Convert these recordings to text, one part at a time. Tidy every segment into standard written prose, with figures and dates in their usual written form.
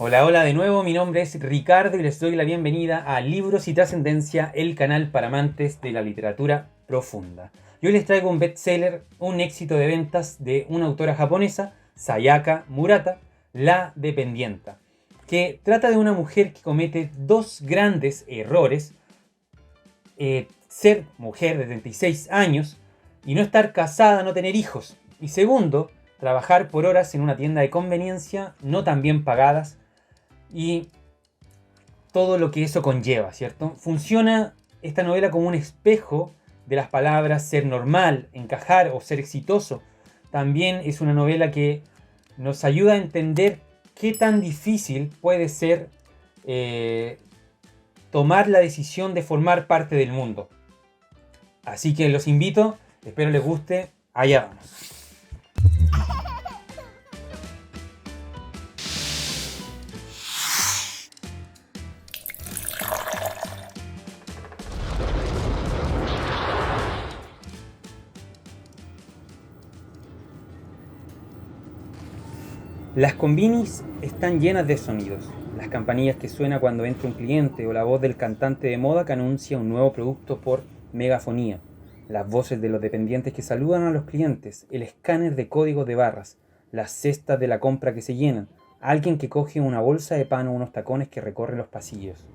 Hola, hola de nuevo, mi nombre es Ricardo y les doy la bienvenida a Libros y Trascendencia, el canal para amantes de la literatura profunda. Y hoy les traigo un bestseller, un éxito de ventas de una autora japonesa, Sayaka Murata, La Dependienta, que trata de una mujer que comete dos grandes errores: ser mujer de 36 años y no estar casada, no tener hijos. Y segundo, trabajar por horas en una tienda de conveniencia no tan bien pagadas y todo lo que eso conlleva, ¿cierto? Funciona esta novela como un espejo de las palabras ser normal, encajar o ser exitoso. También es una novela que nos ayuda a entender qué tan difícil puede ser tomar la decisión de formar parte del mundo. Así que los invito, espero les guste, allá vamos. Las combinis están llenas de sonidos. Las campanillas que suenan cuando entra un cliente o la voz del cantante de moda que anuncia un nuevo producto por megafonía. Las voces de los dependientes que saludan a los clientes, el escáner de códigos de barras, las cestas de la compra que se llenan, alguien que coge una bolsa de pan o unos tacones que recorren los pasillos.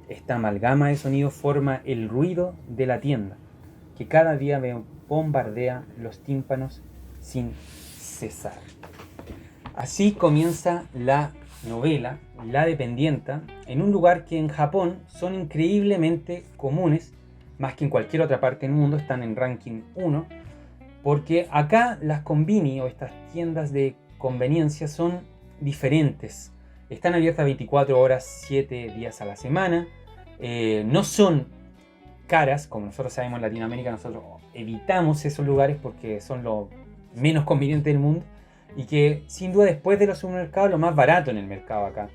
Esta amalgama de sonidos forma el ruido de la tienda, que cada día bombardea los tímpanos sin cesar. Así comienza la novela, La Dependienta, en un lugar que en Japón son increíblemente comunes, más que en cualquier otra parte del mundo, están en ranking 1, porque acá las konbini o estas tiendas de conveniencia son diferentes. Están abiertas 24 horas, 7 días a la semana, no son caras, como nosotros sabemos en Latinoamérica. Nosotros evitamos esos lugares porque son lo menos conveniente del mundo, y que sin duda después de los supermercados lo más barato en el mercado acá.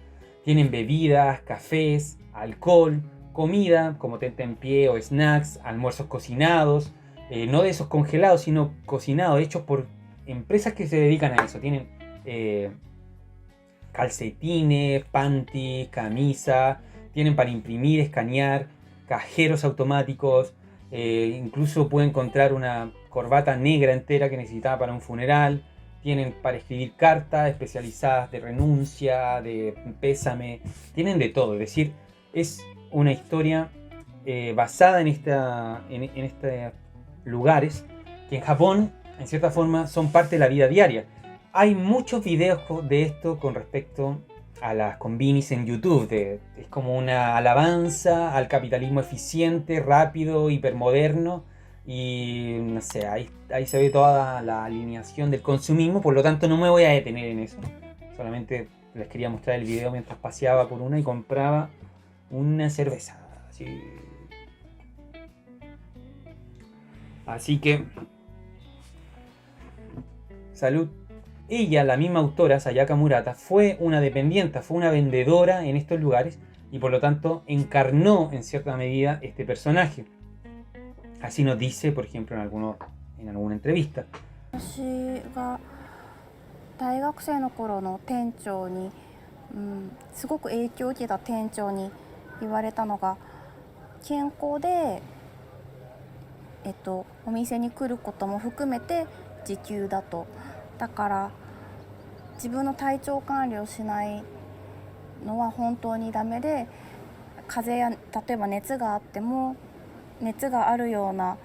Tienen bebidas, cafés, alcohol, comida como tentempié o snacks, almuerzos cocinados, no de esos congelados sino cocinados, hechos por empresas que se dedican a eso. Tienen calcetines, panty, camisa, tienen para imprimir, escanear, cajeros automáticos, incluso puede encontrar una corbata negra entera que necesitaba para un funeral. Tienen para escribir cartas especializadas de renuncia, de pésame, tienen de todo. Es decir, es una historia basada en estos lugares que en Japón, en cierta forma, son parte de la vida diaria. Hay muchos videos de esto con respecto a las convenis en YouTube. Es como una alabanza al capitalismo eficiente, rápido, hipermoderno. Y no sé, ahí se ve toda la alineación del consumismo, por lo tanto no me voy a detener en eso. Solamente les quería mostrar el video mientras paseaba por una y compraba una cerveza. Así que, salud. Ella, la misma autora, Sayaka Murata, fue una dependiente, fue una vendedora en estos lugares y por lo tanto encarnó en cierta medida este personaje. Así nos dice, por ejemplo, en alguna entrevista. 私が大学生の頃の店長に、すごく影響を受けた店長に言われたのが、健康で、お店に来ることも含めて時給だと。だから自分の体調管理をしないのは本当にダメで、風邪や例えば熱があっても熱があるような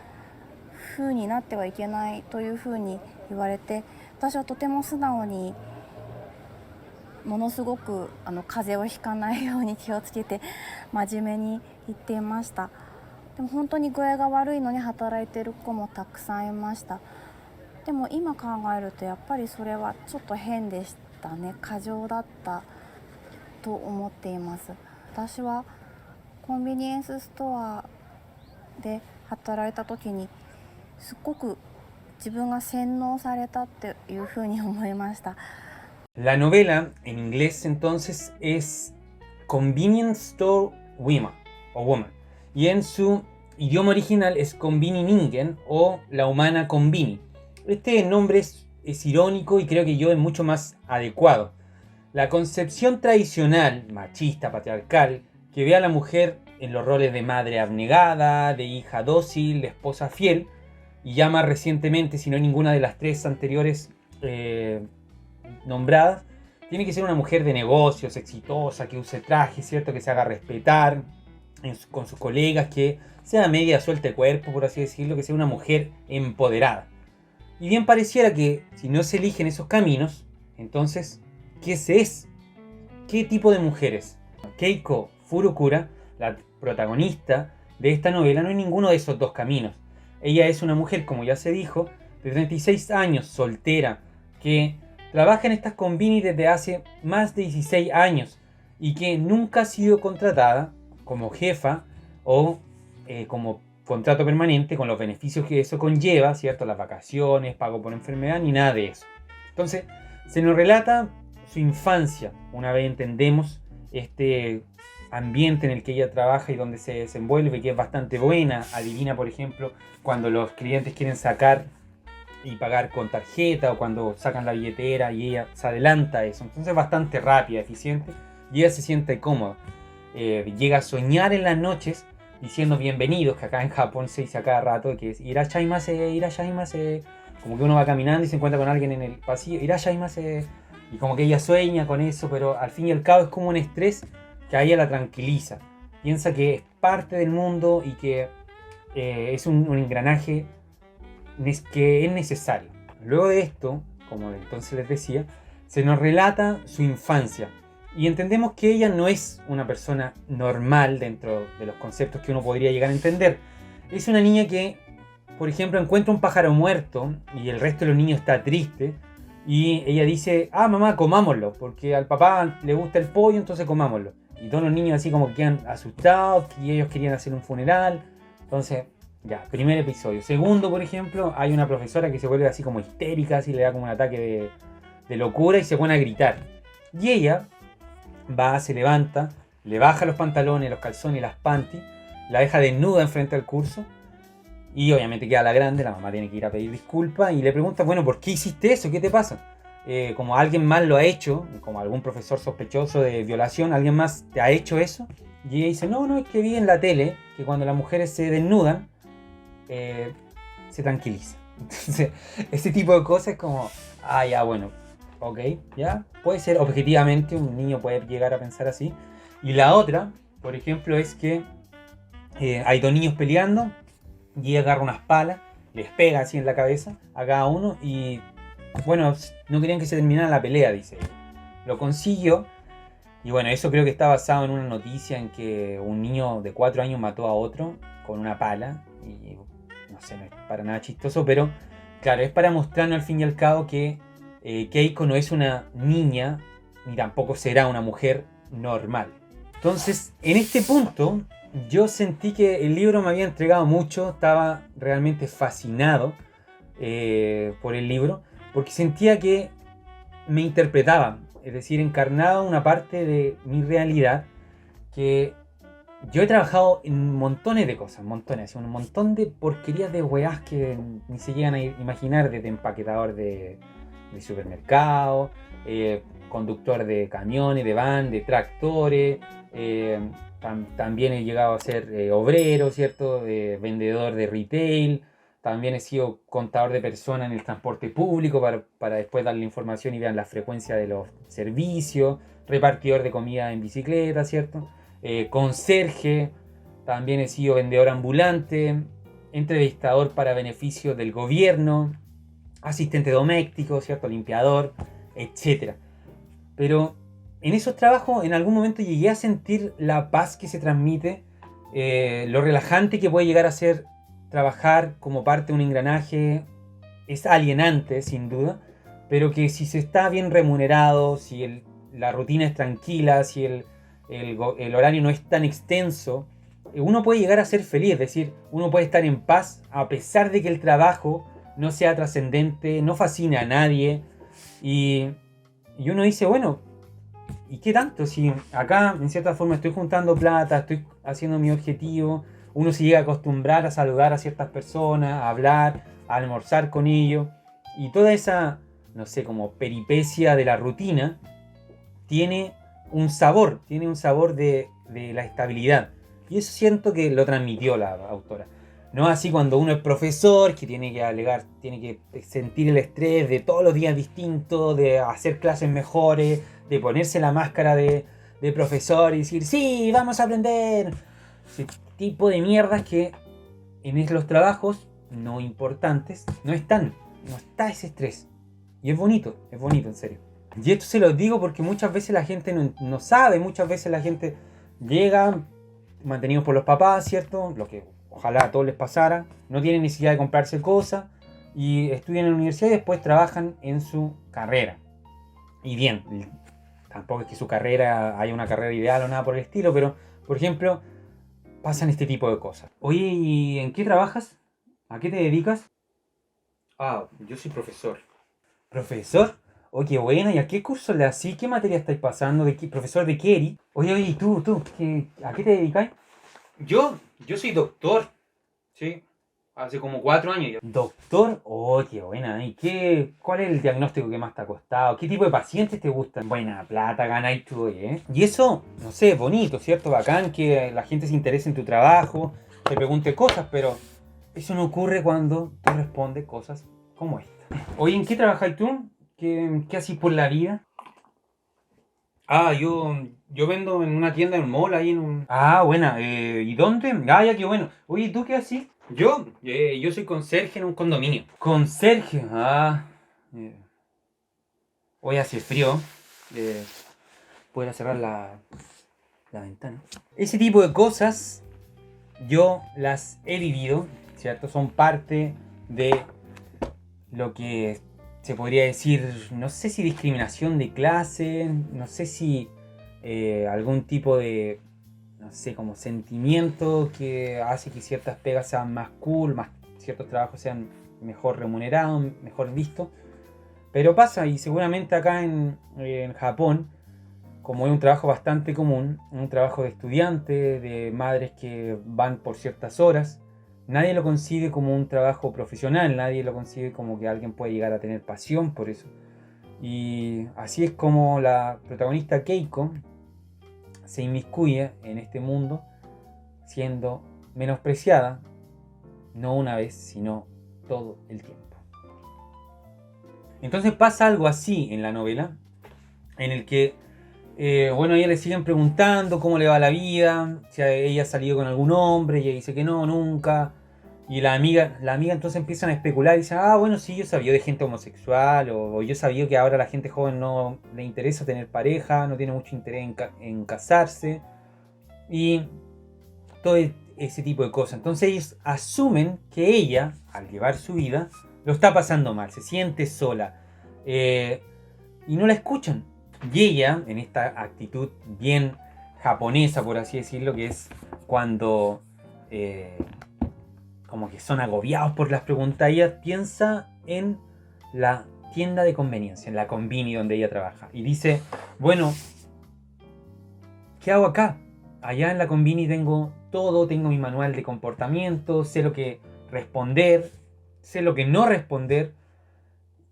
風になってはいけないというふうに言われて、私はとても素直にものすごく風邪をひかないように気をつけて真面目に言っていました。でも本当に具合が悪いのに働いてる子もたくさんいました。でも今考えるとやっぱりそれはちょっと変でしたね。過剰だったと思っています。私はコンビニエンスストアで働いた時にすっごく自分が洗脳されたっていうふうに思いました。La novela en inglés entonces es Convenience Store Woman o Woman, y en su idioma original es Konbini Ningen o La Humana Konbini. Este nombre es irónico y creo que yo es mucho más adecuado. La concepción tradicional, machista, patriarcal, que ve a la mujer en los roles de madre abnegada, de hija dócil, de esposa fiel, y ya más recientemente, si no ninguna de las tres anteriores nombradas, tiene que ser una mujer de negocios, exitosa, que use traje, ¿cierto? Que se haga respetar con sus colegas, que sea media suelta de cuerpo, por así decirlo, que sea una mujer empoderada. Y bien pareciera que si no se eligen esos caminos, entonces, ¿qué se es? ¿Qué tipo de mujeres? Keiko Furukura, la protagonista de esta novela, no es ninguno de esos dos caminos. Ella es una mujer, como ya se dijo, de 36 años, soltera, que trabaja en estas convini desde hace más de 16 años y que nunca ha sido contratada como jefa o como contrato permanente con los beneficios que eso conlleva, ¿cierto? Las vacaciones, pago por enfermedad, ni nada de eso. Entonces, se nos relata su infancia, una vez entendemos este ambiente en el que ella trabaja y donde se desenvuelve, que es bastante buena. Adivina, por ejemplo, cuando los clientes quieren sacar y pagar con tarjeta o cuando sacan la billetera y ella se adelanta a eso. Entonces es bastante rápida, eficiente y ella se siente cómoda. Llega a soñar en las noches diciendo bienvenidos, que acá en Japón se dice a cada rato, que es irashaimase, irashaimase. Como que uno va caminando y se encuentra con alguien en el pasillo, irashaimase. Y como que ella sueña con eso, pero al fin y al cabo es como un estrés que a ella la tranquiliza. Piensa que es parte del mundo y que es un engranaje que es necesario. Luego de esto, como entonces les decía, se nos relata su infancia. Y entendemos que ella no es una persona normal dentro de los conceptos que uno podría llegar a entender. Es una niña que, por ejemplo, encuentra un pájaro muerto y el resto de los niños está triste. Y ella dice, mamá, comámoslo, porque al papá le gusta el pollo, entonces comámoslo. Y todos los niños así como que quedan asustados, y ellos querían hacer un funeral. Entonces, ya, primer episodio. Segundo, por ejemplo, hay una profesora que se vuelve así como histérica, así le da como un ataque de locura y se pone a gritar. Y ella va, se levanta, le baja los pantalones, los calzones y las panties, la deja desnuda enfrente al curso. Y obviamente queda la grande, la mamá tiene que ir a pedir disculpas y le pregunta, bueno, ¿por qué hiciste eso? ¿Qué te pasa? Como alguien más lo ha hecho, como algún profesor sospechoso de violación, ¿alguien más te ha hecho eso? Y ella dice, no, es que vi en la tele que cuando las mujeres se desnudan, se tranquiliza. Entonces, ese tipo de cosas es como, ya, bueno, ok, ya, puede ser objetivamente, un niño puede llegar a pensar así. Y la otra, por ejemplo, es que hay dos niños peleando, y ella agarra unas palas, les pega así en la cabeza a cada uno y bueno, no querían que se terminara la pelea, dice ella. Lo consiguió y bueno, eso creo que está basado en una noticia en que un niño de 4 años mató a otro con una pala y no sé, no es para nada chistoso, pero claro, es para mostrarnos al fin y al cabo que Keiko no es una niña ni tampoco será una mujer normal. Entonces, en este punto yo sentí que el libro me había entregado mucho, estaba realmente fascinado por el libro, porque sentía que me interpretaba, es decir, encarnaba una parte de mi realidad que yo he trabajado en montones de cosas, montones, un montón de porquerías de weás que ni se llegan a imaginar, desde empaquetador de supermercado, conductor de camiones, de van, de tractores, también he llegado a ser obrero, ¿cierto? Vendedor de retail. También he sido contador de personas en el transporte público para después darle información y vean la frecuencia de los servicios. Repartidor de comida en bicicleta, ¿cierto? Conserje. También he sido vendedor ambulante. Entrevistador para beneficios del gobierno. Asistente doméstico, ¿cierto? Limpiador, etc. Pero en esos trabajos en algún momento llegué a sentir la paz que se transmite, lo relajante que puede llegar a ser trabajar como parte de un engranaje. Es alienante, sin duda, pero que si se está bien remunerado, si la rutina es tranquila, si el horario no es tan extenso, uno puede llegar a ser feliz, es decir, uno puede estar en paz a pesar de que el trabajo no sea trascendente, no fascine a nadie, y uno dice, bueno, ¿y qué tanto? Si acá en cierta forma estoy juntando plata, estoy haciendo mi objetivo, uno se llega a acostumbrar a saludar a ciertas personas, a hablar, a almorzar con ellos, y toda esa, no sé, como peripecia de la rutina tiene un sabor de la estabilidad. Y eso siento que lo transmitió la autora. No así cuando uno es profesor, que tiene que alegar, tiene que sentir el estrés de todos los días distintos, de hacer clases mejores, de ponerse la máscara de profesor y decir, sí, vamos a aprender. Ese tipo de mierdas que en los trabajos no importantes no está ese estrés. Y es bonito en serio. Y esto se lo digo porque muchas veces la gente no sabe, muchas veces la gente llega mantenidos por los papás, ¿cierto? Lo que ojalá a todos les pasara. No tienen necesidad de comprarse cosas y estudian en la universidad y después trabajan en su carrera. Y bien, tampoco es que su carrera haya una carrera ideal o nada por el estilo, pero, por ejemplo, pasan este tipo de cosas. Oye, ¿y en qué trabajas? ¿A qué te dedicas? Ah, yo soy profesor. ¿Profesor? Oye, qué buena. ¿Y a qué curso le hacís? ¿Qué materia estáis pasando? ¿Profesor de qué eres? Oye, ¿y tú? ¿A qué te dedicáis? Yo soy doctor. Sí. Hace como 4 años ya. ¿Doctor? Oh, qué buena. ¿Y cuál es el diagnóstico que más te ha costado? ¿Qué tipo de pacientes te gustan? Buena plata ganáis tú, ¿eh? Y eso, no sé, bonito, ¿cierto? Bacán que la gente se interese en tu trabajo, te pregunte cosas, pero eso no ocurre cuando tú respondes cosas como esta. Oye, ¿en qué trabajas tú? ¿Qué haces por la vida? Ah, yo vendo en una tienda en un mall ahí en un... Ah, buena. ¿Y dónde? Ah, ya, qué bueno. Oye, ¿y tú qué haces? Yo soy conserje en un condominio. Conserje, hoy hace frío. Puedo cerrar la ventana. Ese tipo de cosas yo las he vivido, ¿cierto? Son parte de lo que se podría decir, no sé si discriminación de clase, no sé si algún tipo de, no sé, como sentimiento que hace que ciertas pegas sean más cool, ciertos trabajos sean mejor remunerados, mejor vistos. Pero pasa, y seguramente acá en Japón, como es un trabajo bastante común, un trabajo de estudiantes, de madres que van por ciertas horas, nadie lo concibe como un trabajo profesional, nadie lo concibe como que alguien puede llegar a tener pasión por eso. Y así es como la protagonista Keiko se inmiscuye en este mundo, siendo menospreciada, no una vez, sino todo el tiempo. Entonces pasa algo así en la novela, en el que, bueno, a ella le siguen preguntando cómo le va la vida, si ella ha salido con algún hombre, y ella dice que no, nunca. Y la amiga entonces empiezan a especular y dicen, bueno, sí, yo sabía de gente homosexual, o yo sabía que ahora a la gente joven no le interesa tener pareja, no tiene mucho interés en casarse, y todo ese tipo de cosas. Entonces ellos asumen que ella, al llevar su vida, lo está pasando mal, se siente sola, y no la escuchan. Y ella, en esta actitud bien japonesa, por así decirlo, que es cuando como que son agobiados por las preguntas, ella piensa en la tienda de conveniencia, en la convini donde ella trabaja, y dice, bueno, ¿qué hago acá? Allá en la convini tengo todo, tengo mi manual de comportamiento, sé lo que responder, sé lo que no responder,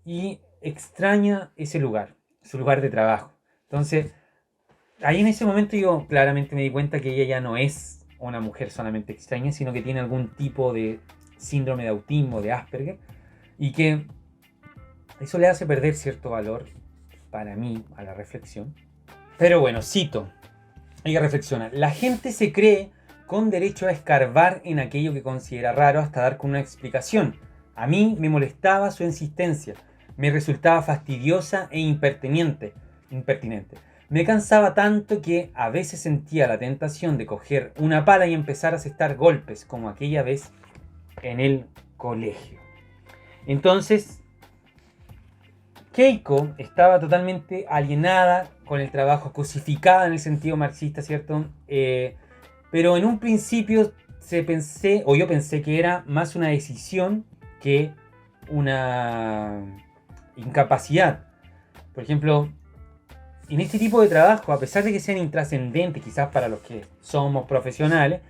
y extraña ese lugar, su lugar de trabajo. Entonces, ahí en ese momento yo claramente me di cuenta que ella ya no es una mujer solamente extraña, sino que tiene algún tipo de síndrome de autismo, de Asperger, y que eso le hace perder cierto valor, para mí, a la reflexión. Pero bueno, cito, ella reflexiona, la gente se cree con derecho a escarbar en aquello que considera raro hasta dar con una explicación. A mí me molestaba su insistencia, me resultaba fastidiosa e impertinente. Me cansaba tanto que a veces sentía la tentación de coger una pala y empezar a asestar golpes, como aquella vez en el colegio. Entonces, Keiko estaba totalmente alienada con el trabajo, cosificada en el sentido marxista, ¿cierto? Pero en un principio yo pensé que era más una decisión que una incapacidad. Por ejemplo, en este tipo de trabajo, a pesar de que sean intrascendentes quizás para los que somos profesionales,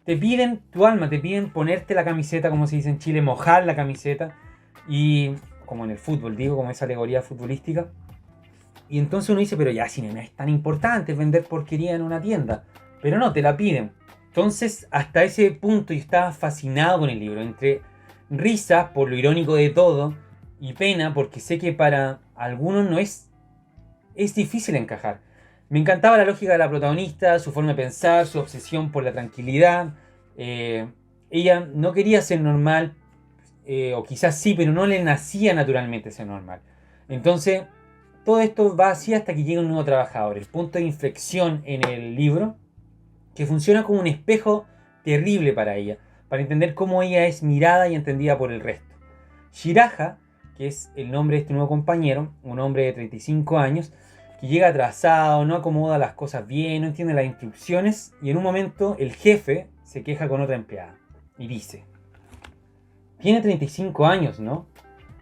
te piden tu alma, te piden ponerte la camiseta, como se dice en Chile, mojar la camiseta, y como en el fútbol, digo, como esa alegoría futbolística, Y entonces uno dice, pero ya si no es tan importante vender porquería en una tienda. Pero no, te la piden. Entonces, hasta ese punto yo estaba fascinado con el libro. Entre risa por lo irónico de todo y pena porque sé que para algunos no es difícil encajar. Me encantaba la lógica de la protagonista, su forma de pensar, su obsesión por la tranquilidad. Ella no quería ser normal, o quizás sí, pero no le nacía naturalmente ser normal. Entonces, todo esto va así hasta que llega un nuevo trabajador. El punto de inflexión en el libro, que funciona como un espejo terrible para ella, para entender cómo ella es mirada y entendida por el resto. Shiraha, que es el nombre de este nuevo compañero, un hombre de 35 años, que llega atrasado, no acomoda las cosas bien, no entiende las instrucciones, y en un momento el jefe se queja con otra empleada y dice: tiene 35 años, ¿no?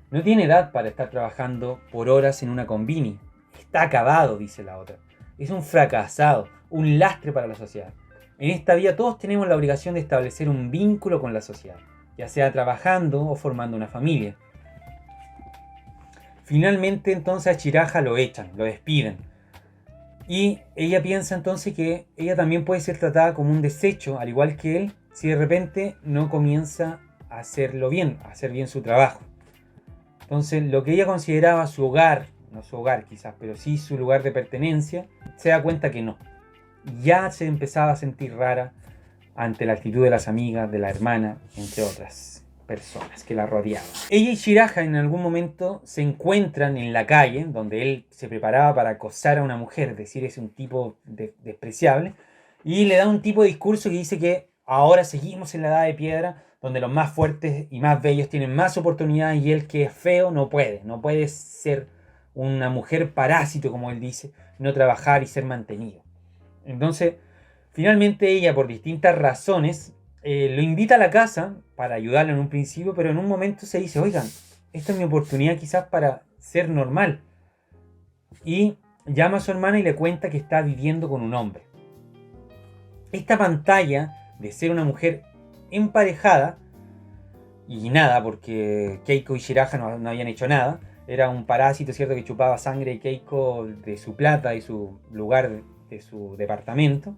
No tiene edad para estar trabajando por horas en una combini. Está acabado, dice la otra. Es un fracasado, un lastre para la sociedad. En esta vida todos tenemos la obligación de establecer un vínculo con la sociedad, ya sea trabajando o formando una familia. Finalmente entonces a Shiraha lo echan, lo despiden. Y ella piensa entonces que ella también puede ser tratada como un desecho, al igual que él, si de repente no comienza a hacerlo bien, a hacer bien su trabajo. Entonces lo que ella consideraba su hogar, no su hogar quizás, pero sí su lugar de pertenencia, se da cuenta que no. Ya se empezaba a sentir rara ante la actitud de las amigas, de la hermana, entre otras personas que la rodeaban. Ella y Shiraha en algún momento se encuentran en la calle, donde él se preparaba para acosar a una mujer, es decir, es un tipo despreciable, y le da un tipo de discurso que dice que ahora seguimos en la edad de piedra, donde los más fuertes y más bellos tienen más oportunidades y él que es feo no puede ser una mujer parásito, como él dice, no trabajar y ser mantenido. Entonces, finalmente ella, por distintas razones, lo invita a la casa para ayudarlo en un principio, pero en un momento se dice: oigan, esta es mi oportunidad quizás para ser normal. Y llama a su hermana y le cuenta que está viviendo con un hombre. Esta pantalla de ser una mujer emparejada, y nada, porque Keiko y Shiraha no habían hecho nada, era un parásito, ¿cierto?, que chupaba sangre de Keiko de su plata y su lugar de su departamento.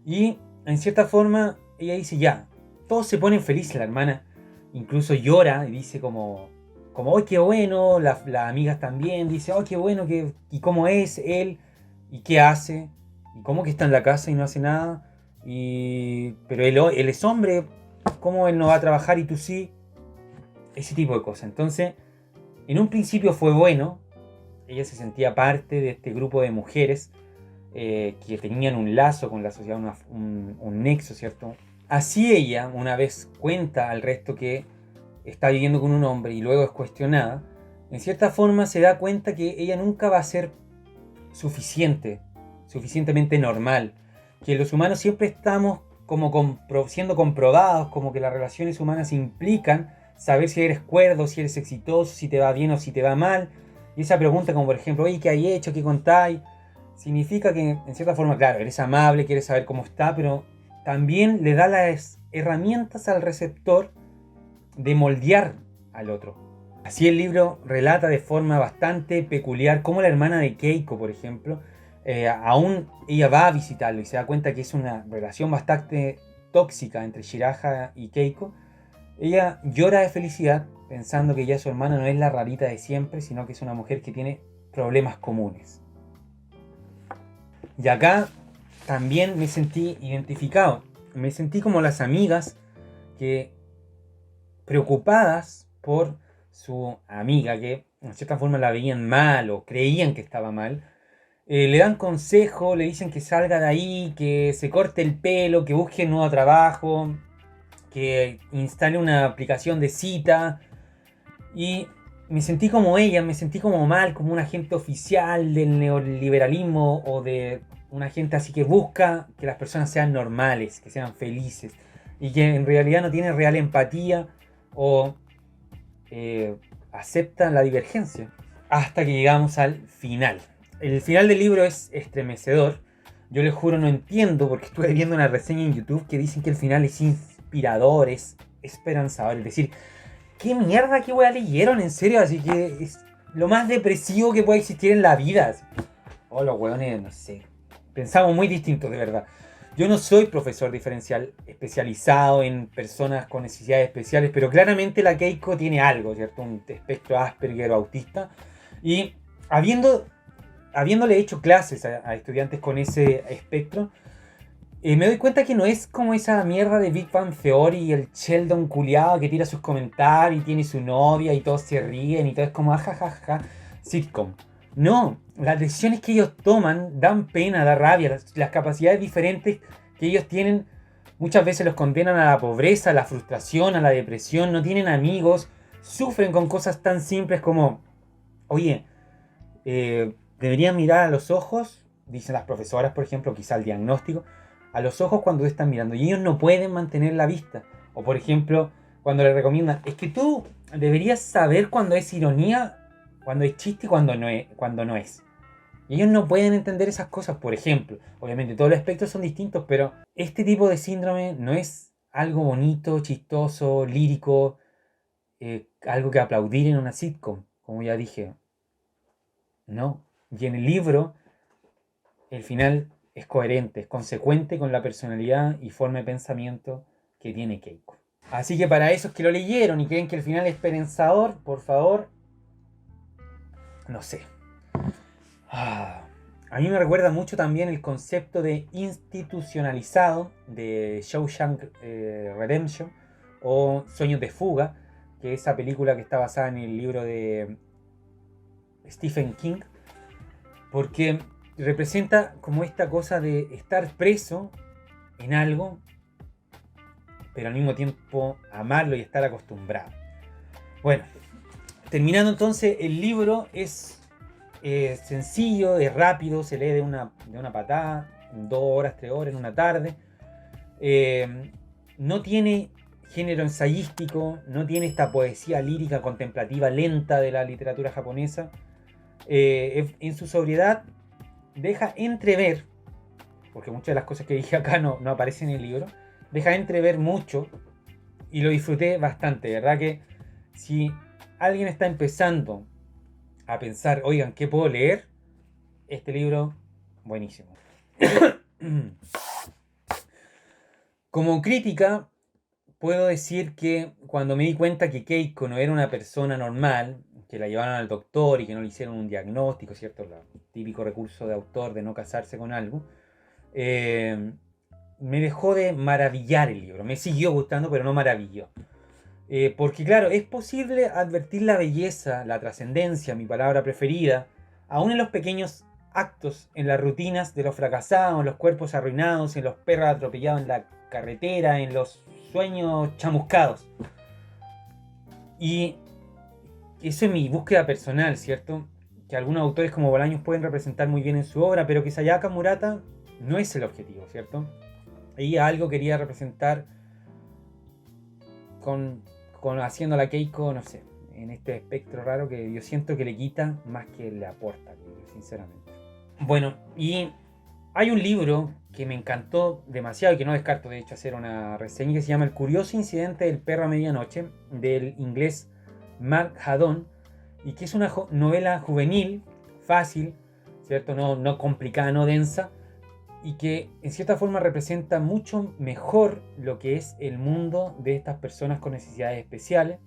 Y en cierta forma ella dice: ya, todos se ponen felices, la hermana incluso llora y dice como ¡ay, qué bueno! Las amigas también dice: ¡ay, qué bueno! ¿Y cómo es él? ¿Y qué hace? ¿Y cómo que está en la casa y no hace nada? Pero él es hombre, ¿cómo él no va a trabajar y tú sí? Ese tipo de cosas. Entonces, en un principio fue bueno. Ella se sentía parte de este grupo de mujeres que tenían un lazo con la sociedad, un nexo, ¿cierto? Así ella, una vez cuenta al resto que está viviendo con un hombre y luego es cuestionada, en cierta forma se da cuenta que ella nunca va a ser suficientemente normal, que los humanos siempre estamos como siendo comprobados, como que las relaciones humanas implican saber si eres cuerdo, si eres exitoso, si te va bien o si te va mal. Y esa pregunta, como por ejemplo: oye, ¿qué hay hecho? ¿Qué contáis? Significa que en cierta forma, claro, eres amable, quieres saber cómo está, pero también le da las herramientas al receptor de moldear al otro. Así el libro relata de forma bastante peculiar cómo la hermana de Keiko, por ejemplo, aún ella va a visitarlo y se da cuenta que es una relación bastante tóxica entre Shiraha y Keiko. Ella llora de felicidad pensando que ya su hermana no es la rarita de siempre, sino que es una mujer que tiene problemas comunes. Y acá también me sentí identificado. Me sentí como las amigas que, preocupadas por su amiga, que en cierta forma la veían mal o creían que estaba mal, le dan consejo, le dicen que salga de ahí, que se corte el pelo, que busque un nuevo trabajo, que instale una aplicación de cita. Y me sentí como ella, me sentí como mal, como un agente oficial del neoliberalismo o de un agente así que busca que las personas sean normales, que sean felices y que en realidad no tiene real empatía o aceptan la divergencia. Hasta que llegamos al final. El final del libro es estremecedor. Yo les juro no entiendo, porque estuve viendo una reseña en YouTube que dicen que el final es inspirador, es esperanzador. Es decir, ¿qué mierda, qué weá leyeron? En serio, así que lo más depresivo que puede existir en la vida. Oh, los hueones, no sé. Pensamos muy distintos, de verdad. Yo no soy profesor diferencial especializado en personas con necesidades especiales, pero claramente la Keiko tiene algo, ¿cierto? Un espectro Asperger o autista. Y habiéndole hecho clases a estudiantes con ese espectro, me doy cuenta que no es como esa mierda de Big Bang Theory y el Sheldon culiado que tira sus comentarios y tiene su novia y todos se ríen y todo es como ajajaja, sitcom. No, las decisiones que ellos toman dan pena, da rabia, las capacidades diferentes que ellos tienen muchas veces los condenan a la pobreza, a la frustración, a la depresión, no tienen amigos, sufren con cosas tan simples como, oye, deberían mirar a los ojos, dicen las profesoras, por ejemplo, quizá el diagnóstico, a los ojos cuando te están mirando y ellos no pueden mantener la vista. O por ejemplo, cuando les recomiendan, es que tú deberías saber cuando es ironía, cuando es chiste y cuando no es. Y ellos no pueden entender esas cosas, por ejemplo. Obviamente todos los aspectos son distintos, pero este tipo de síndrome no es algo bonito, chistoso, lírico, algo que aplaudir en una sitcom, como ya dije. No. Y en el libro, el final es coherente, es consecuente con la personalidad y forma de pensamiento que tiene Keiko. Así que para esos que lo leyeron y creen que el final es esperanzador, por favor, no sé. A mí me recuerda mucho también el concepto de institucionalizado de Shawshank Redemption o Sueños de Fuga, que es esa película que está basada en el libro de Stephen King, porque representa como esta cosa de estar preso en algo, pero al mismo tiempo amarlo y estar acostumbrado. Bueno, terminando entonces, el libro es sencillo, es rápido, se lee de una patada, en 2 horas, 3 horas, en una tarde. No tiene género ensayístico, no tiene esta poesía lírica contemplativa lenta de la literatura japonesa. En su sobriedad deja entrever, porque muchas de las cosas que dije acá no aparecen en el libro, deja entrever mucho y lo disfruté bastante. ¿Verdad que si alguien está empezando a pensar, oigan, ¿qué puedo leer? Este libro, buenísimo. Como crítica, puedo decir que cuando me di cuenta que Keiko no era una persona normal, que la llevaron al doctor y que no le hicieron un diagnóstico, ¿cierto? El típico recurso de autor de no casarse con algo, me dejó de maravillar el libro. Me siguió gustando, pero no maravilló. Porque claro, es posible advertir la belleza, la trascendencia, mi palabra preferida, aún en los pequeños actos, en las rutinas de los fracasados, en los cuerpos arruinados, en los perros atropellados en la carretera, en los sueños chamuscados. Y eso es mi búsqueda personal, ¿cierto? Que algunos autores como Bolaños pueden representar muy bien en su obra, pero que Sayaka Murata no es el objetivo, ¿cierto? Ella algo quería representar con haciendo la Keiko, no sé, en este espectro raro que yo siento que le quita más que le aporta, sinceramente. Bueno, y hay un libro que me encantó demasiado y que no descarto de hecho hacer una reseña, que se llama El curioso incidente del perro a medianoche, del inglés Mark Haddon, y que es una novela juvenil, fácil, ¿cierto? No complicada, no densa, y que en cierta forma representa mucho mejor lo que es el mundo de estas personas con necesidades especiales.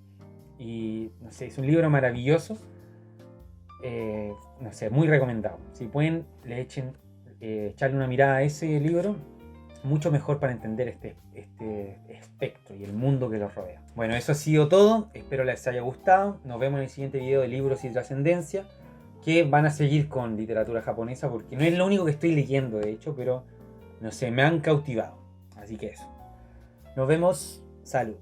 Y no sé, es un libro maravilloso, no sé, muy recomendado. Si pueden, echarle una mirada a ese libro, mucho mejor para entender este espectro y el mundo que los rodea. Bueno, eso ha sido todo, espero les haya gustado. Nos vemos en el siguiente video de libros y trascendencia, que van a seguir con literatura japonesa, porque no es lo único que estoy leyendo de hecho, pero no sé, me han cautivado. Así que eso. Nos vemos. Salud.